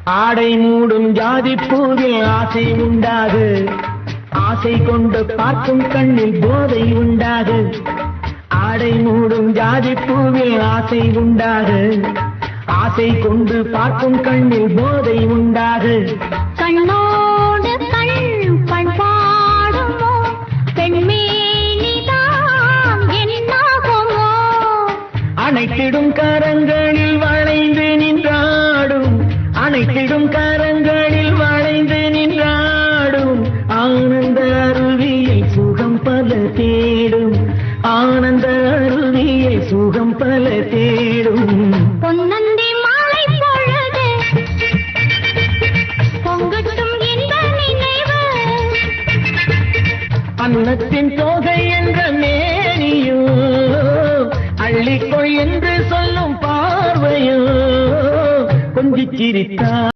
ஆடை மூடும் ஜாதி பூவில் ஆசை உண்டாகு, ஆசை கொண்டு பார்க்கும் கண்ணில் போதை உண்டாகு. ஆடை மூடும் ஜாதி பூவில் ஆசை உண்டாகு, ஆசை கொண்டு பார்க்கும் கண்ணில் போதை உண்டாகு. கண்ணோடு கண் பண்பாடுமோ பெண்மேனிதான் என்னாகுமோ? அணைத்திடும் கரங்களில் வளைந்து நின்றாடும், அணைத்திடும் கரங்களில் வளைந்து நின்றாடும். ஆனந்த அருவியில் சுகம் பல தேடும், ஆனந்த அருவியில் சுகம் பல தேடும். பொன்னந்தி மாலை பொழுது பொங்கட்டும் இன்ப நினைவு, அன்னத்தின் தோகை என்ற மேனியோ, அள்ளிக்கொள் என்று சொல்லும் பார்வையோ, கொஞ்சிச் சிரித்தார்.